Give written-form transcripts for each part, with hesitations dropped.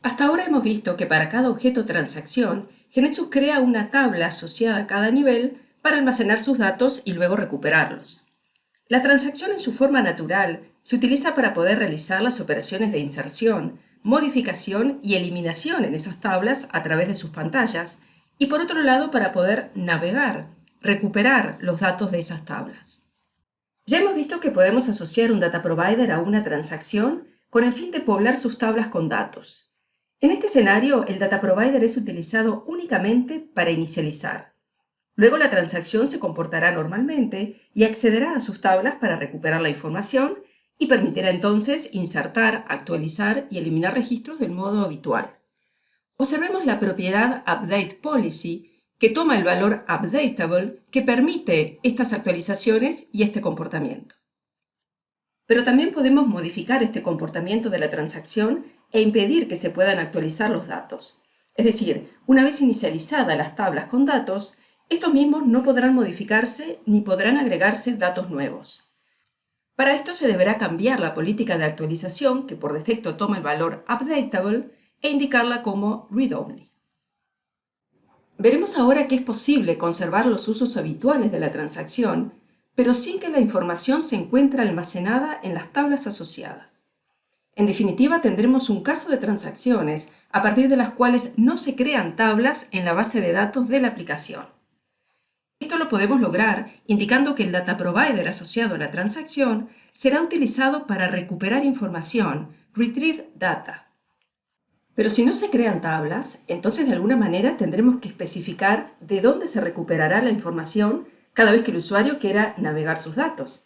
Hasta ahora hemos visto que para cada objeto transacción, GeneXus crea una tabla asociada a cada nivel para almacenar sus datos y luego recuperarlos. La transacción en su forma natural se utiliza para poder realizar las operaciones de inserción, modificación y eliminación en esas tablas a través de sus pantallas y por otro lado para poder navegar, recuperar los datos de esas tablas. Ya hemos visto que podemos asociar un data provider a una transacción con el fin de poblar sus tablas con datos. En este escenario, el data provider es utilizado únicamente para inicializar. Luego la transacción se comportará normalmente y accederá a sus tablas para recuperar la información y permitirá entonces insertar, actualizar y eliminar registros del modo habitual. Observemos la propiedad UpdatePolicy, que toma el valor updatable que permite estas actualizaciones y este comportamiento. Pero también podemos modificar este comportamiento de la transacción e impedir que se puedan actualizar los datos. Es decir, una vez inicializadas las tablas con datos, estos mismos no podrán modificarse ni podrán agregarse datos nuevos. Para esto se deberá cambiar la política de actualización, que por defecto toma el valor updatable, e indicarla como read-only. Veremos ahora que es posible conservar los usos habituales de la transacción, pero sin que la información se encuentre almacenada en las tablas asociadas. En definitiva, tendremos un caso de transacciones a partir de las cuales no se crean tablas en la base de datos de la aplicación. Esto lo podemos lograr indicando que el data provider asociado a la transacción será utilizado para recuperar información, retrieve data. Pero si no se crean tablas, entonces de alguna manera tendremos que especificar de dónde se recuperará la información cada vez que el usuario quiera navegar sus datos.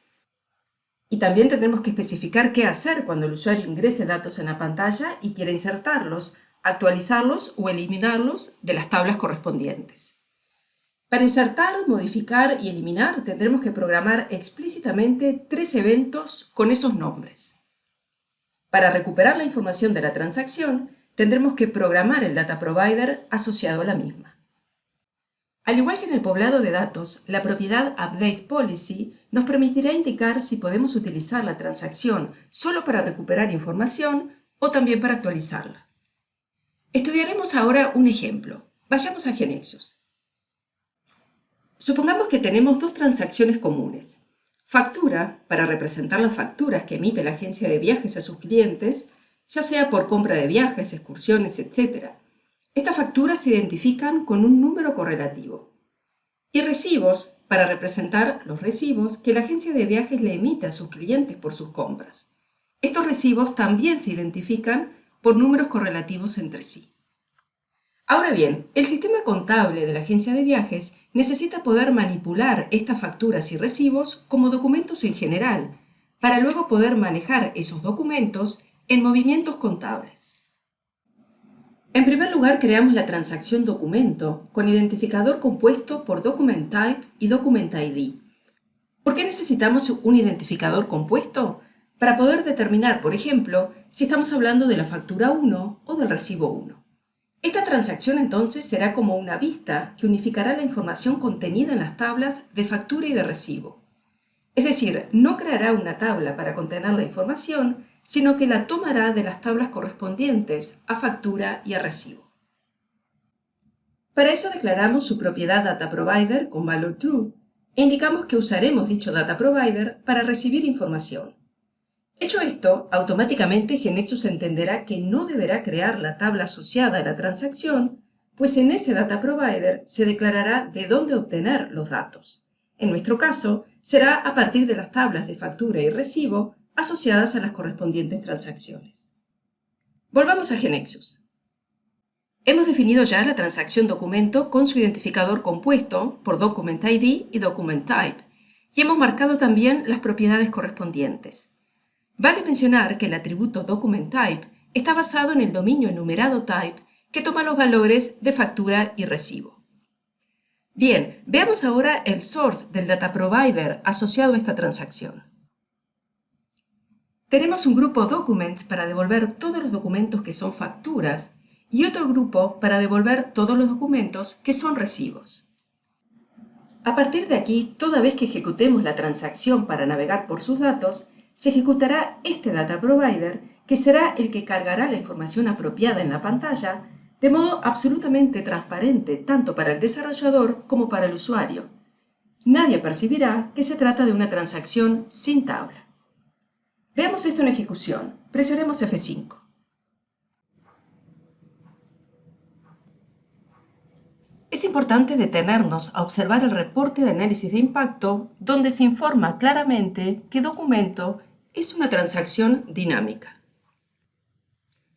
Y también tendremos que especificar qué hacer cuando el usuario ingrese datos en la pantalla y quiera insertarlos, actualizarlos o eliminarlos de las tablas correspondientes. Para insertar, modificar y eliminar tendremos que programar explícitamente 3 eventos con esos nombres. Para recuperar la información de la transacción, tendremos que programar el data provider asociado a la misma. Al igual que en el poblado de datos, la propiedad UpdatePolicy nos permitirá indicar si podemos utilizar la transacción solo para recuperar información o también para actualizarla. Estudiaremos ahora un ejemplo. Vayamos a GeneXus. Supongamos que tenemos dos transacciones comunes. Factura, para representar las facturas que emite la agencia de viajes a sus clientes, ya sea por compra de viajes, excursiones, etc. Estas facturas se identifican con un número correlativo. Y recibos, para representar los recibos que la agencia de viajes le emite a sus clientes por sus compras. Estos recibos también se identifican por números correlativos entre sí. Ahora bien, el sistema contable de la agencia de viajes necesita poder manipular estas facturas y recibos como documentos en general, para luego poder manejar esos documentos en movimientos contables. En primer lugar, creamos la transacción documento con identificador compuesto por Document Type y Document ID. ¿Por qué necesitamos un identificador compuesto? Para poder determinar, por ejemplo, si estamos hablando de la factura 1 o del recibo 1. Esta transacción entonces será como una vista que unificará la información contenida en las tablas de factura y de recibo. Es decir, no creará una tabla para contener la información, sino que la tomará de las tablas correspondientes a factura y a recibo. Para eso declaramos su propiedad data provider con valor true e indicamos que usaremos dicho data provider para recibir información. Hecho esto, automáticamente GeneXus entenderá que no deberá crear la tabla asociada a la transacción, pues en ese data provider se declarará de dónde obtener los datos. En nuestro caso, será a partir de las tablas de factura y recibo asociadas a las correspondientes transacciones. Volvamos a GeneXus. Hemos definido ya la transacción documento con su identificador compuesto por Document ID y Document Type, y hemos marcado también las propiedades correspondientes. Vale mencionar que el atributo DocumentType está basado en el dominio enumerado type que toma los valores de factura y recibo. Bien, veamos ahora el source del data provider asociado a esta transacción. Tenemos un grupo documents para devolver todos los documentos que son facturas y otro grupo para devolver todos los documentos que son recibos. A partir de aquí, toda vez que ejecutemos la transacción para navegar por sus datos, se ejecutará este data provider, que será el que cargará la información apropiada en la pantalla, de modo absolutamente transparente tanto para el desarrollador como para el usuario. Nadie percibirá que se trata de una transacción sin tabla. Veamos esto en ejecución. Presionemos F5. Es importante detenernos a observar el reporte de análisis de impacto, donde se informa claramente que documento es una transacción dinámica.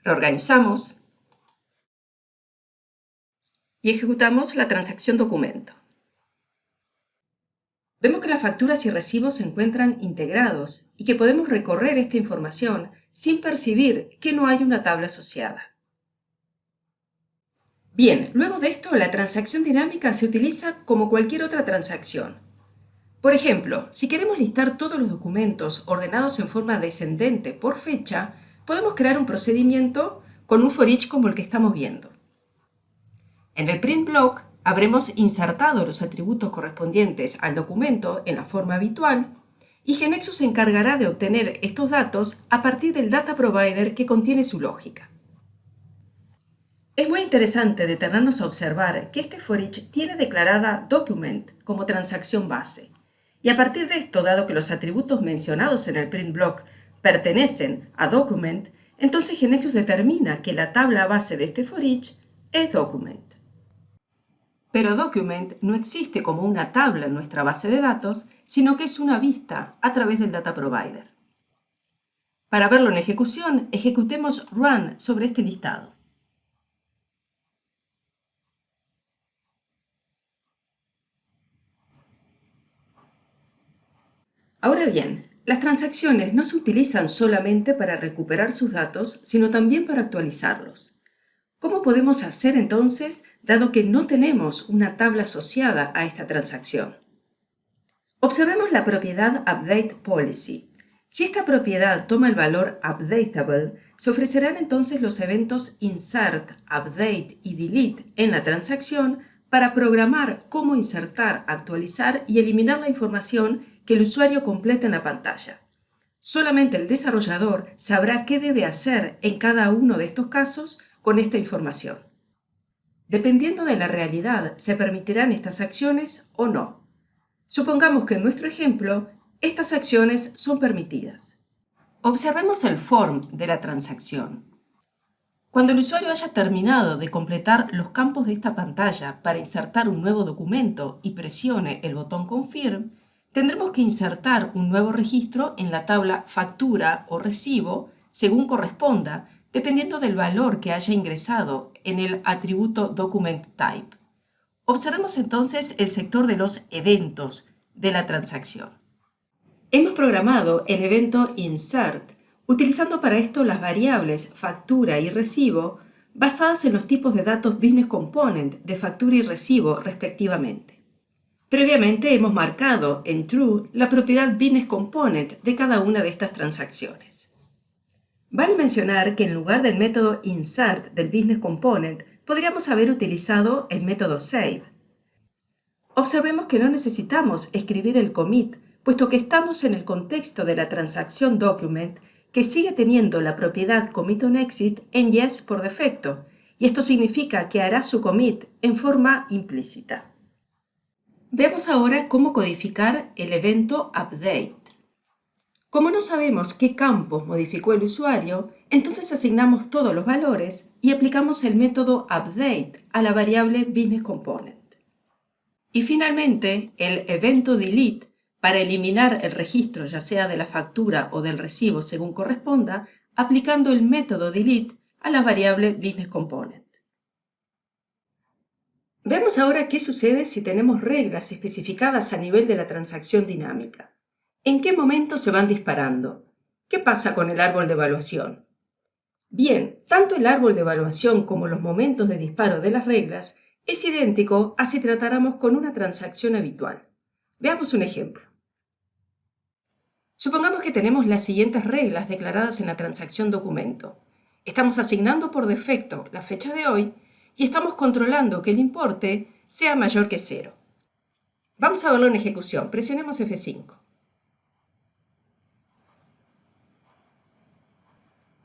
Reorganizamos y ejecutamos la transacción documento. Vemos que las facturas y recibos se encuentran integrados y que podemos recorrer esta información sin percibir que no hay una tabla asociada. Bien, luego de esto, la transacción dinámica se utiliza como cualquier otra transacción. Por ejemplo, si queremos listar todos los documentos ordenados en forma descendente por fecha, podemos crear un procedimiento con un for each como el que estamos viendo. En el print block habremos insertado los atributos correspondientes al documento en la forma habitual y GeneXus se encargará de obtener estos datos a partir del data provider que contiene su lógica. Es muy interesante detenernos a observar que este for each tiene declarada document como transacción base. Y a partir de esto, dado que los atributos mencionados en el print block pertenecen a document, entonces GeneXus determina que la tabla base de este for each es document. Pero document no existe como una tabla en nuestra base de datos, sino que es una vista a través del data provider. Para verlo en ejecución, ejecutemos run sobre este listado. Ahora bien, las transacciones no se utilizan solamente para recuperar sus datos, sino también para actualizarlos. ¿Cómo podemos hacer entonces, dado que no tenemos una tabla asociada a esta transacción? Observemos la propiedad Update Policy. Si esta propiedad toma el valor updatable, se ofrecerán entonces los eventos insert, update y delete en la transacción para programar cómo insertar, actualizar y eliminar la información que el usuario completa en la pantalla. Solamente el desarrollador sabrá qué debe hacer en cada uno de estos casos con esta información. Dependiendo de la realidad, se permitirán estas acciones o no. Supongamos que en nuestro ejemplo, estas acciones son permitidas. Observemos el form de la transacción. Cuando el usuario haya terminado de completar los campos de esta pantalla para insertar un nuevo documento y presione el botón Confirm, tendremos que insertar un nuevo registro en la tabla factura o recibo según corresponda, dependiendo del valor que haya ingresado en el atributo Document Type. Observemos entonces el sector de los eventos de la transacción. Hemos programado el evento Insert, utilizando para esto las variables factura y recibo basadas en los tipos de datos Business Component de factura y recibo respectivamente. Previamente hemos marcado en True la propiedad Business Component de cada una de estas transacciones. Vale mencionar que en lugar del método Insert del Business Component, podríamos haber utilizado el método Save. Observemos que no necesitamos escribir el commit, puesto que estamos en el contexto de la transacción Document, que sigue teniendo la propiedad CommitOnExit en Yes por defecto, y esto significa que hará su commit en forma implícita. Veamos ahora cómo codificar el evento Update. Como no sabemos qué campos modificó el usuario, entonces asignamos todos los valores y aplicamos el método Update a la variable Business Component. Y finalmente, el evento Delete para eliminar el registro ya sea de la factura o del recibo según corresponda, aplicando el método Delete a la variable Business Component. Veamos ahora qué sucede si tenemos reglas especificadas a nivel de la transacción dinámica. ¿En qué momento se van disparando? ¿Qué pasa con el árbol de evaluación? Bien, tanto el árbol de evaluación como los momentos de disparo de las reglas es idéntico a si tratáramos con una transacción habitual. Veamos un ejemplo. Supongamos que tenemos las siguientes reglas declaradas en la transacción documento. Estamos asignando por defecto la fecha de hoy y estamos controlando que el importe sea mayor que 0. Vamos a verlo en ejecución. Presionemos F5.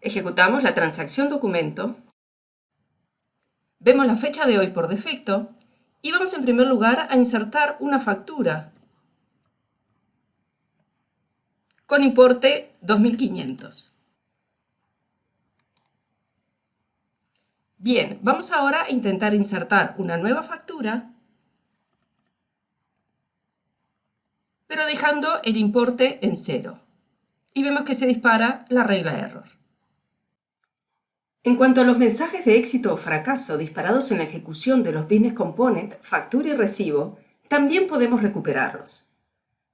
Ejecutamos la transacción documento. Vemos la fecha de hoy por defecto y vamos en primer lugar a insertar una factura con importe 2.500. Bien, vamos ahora a intentar insertar una nueva factura, pero dejando el importe en 0. Y vemos que se dispara la regla error. En cuanto a los mensajes de éxito o fracaso disparados en la ejecución de los business component, factura y recibo, también podemos recuperarlos.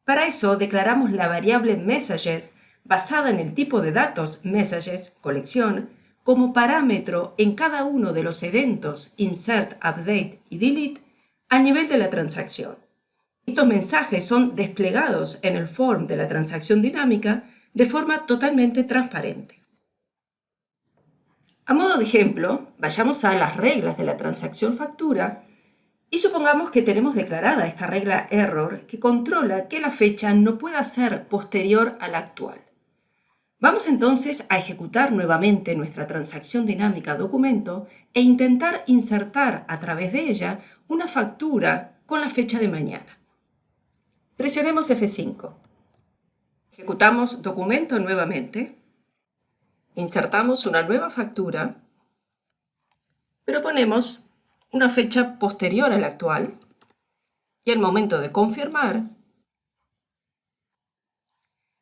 Para eso declaramos la variable messages basada en el tipo de datos messages, colección, como parámetro en cada uno de los eventos insert, update y delete a nivel de la transacción. Estos mensajes son desplegados en el form de la transacción dinámica de forma totalmente transparente. A modo de ejemplo, vayamos a las reglas de la transacción factura y supongamos que tenemos declarada esta regla error que controla que la fecha no pueda ser posterior a la actual. Vamos entonces a ejecutar nuevamente nuestra transacción dinámica documento e intentar insertar a través de ella una factura con la fecha de mañana. Presionemos F5. Ejecutamos documento nuevamente. Insertamos una nueva factura, pero ponemos una fecha posterior a la actual y al momento de confirmar,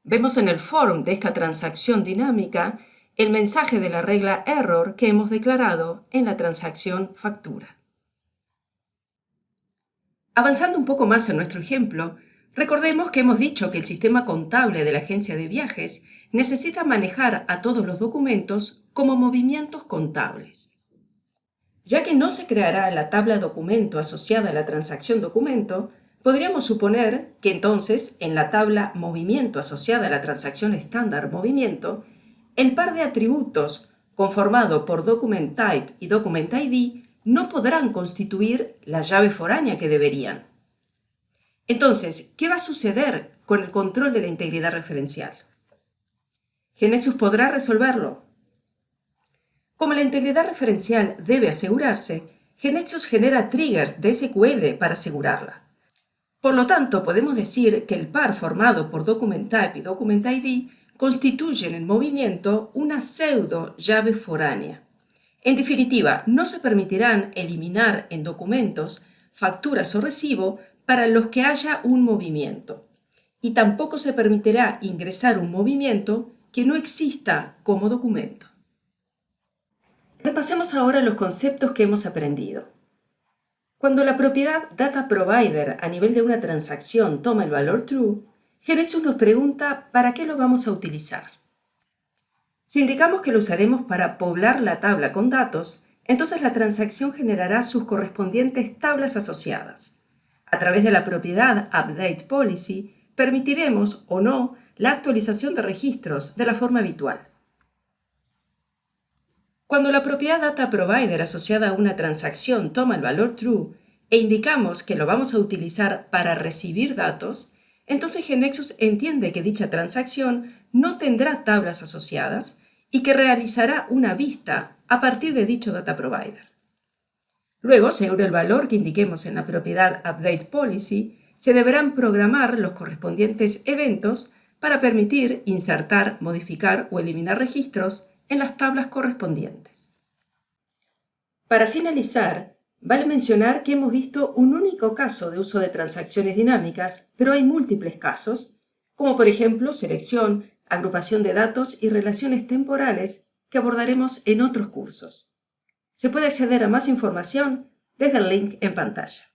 vemos en el form de esta transacción dinámica el mensaje de la regla error que hemos declarado en la transacción factura. Avanzando un poco más en nuestro ejemplo, recordemos que hemos dicho que el sistema contable de la agencia de viajes necesita manejar a todos los documentos como movimientos contables. Ya que no se creará la tabla documento asociada a la transacción documento, podríamos suponer que entonces en la tabla movimiento asociada a la transacción estándar movimiento, el par de atributos conformado por document type y document ID no podrán constituir la llave foránea que deberían. Entonces, ¿qué va a suceder con el control de la integridad referencial? GeneXus podrá resolverlo. Como la integridad referencial debe asegurarse, GeneXus genera triggers de SQL para asegurarla. Por lo tanto, podemos decir que el par formado por document-type y document-ID constituyen en movimiento una pseudo llave foránea. En definitiva, no se permitirán eliminar en documentos facturas o recibo para los que haya un movimiento, y tampoco se permitirá ingresar un movimiento que no exista como documento. Repasemos ahora los conceptos que hemos aprendido. Cuando la propiedad Data Provider a nivel de una transacción toma el valor true, GeneXus nos pregunta ¿para qué lo vamos a utilizar? Si indicamos que lo usaremos para poblar la tabla con datos, entonces la transacción generará sus correspondientes tablas asociadas. A través de la propiedad UpdatePolicy, permitiremos o no la actualización de registros de la forma habitual. Cuando la propiedad DataProvider asociada a una transacción toma el valor true e indicamos que lo vamos a utilizar para recibir datos, entonces GeneXus entiende que dicha transacción no tendrá tablas asociadas y que realizará una vista a partir de dicho DataProvider. Luego, según el valor que indiquemos en la propiedad UpdatePolicy, se deberán programar los correspondientes eventos para permitir insertar, modificar o eliminar registros en las tablas correspondientes. Para finalizar, vale mencionar que hemos visto un único caso de uso de transacciones dinámicas, pero hay múltiples casos, como por ejemplo selección, agrupación de datos y relaciones temporales que abordaremos en otros cursos. Se puede acceder a más información desde el link en pantalla.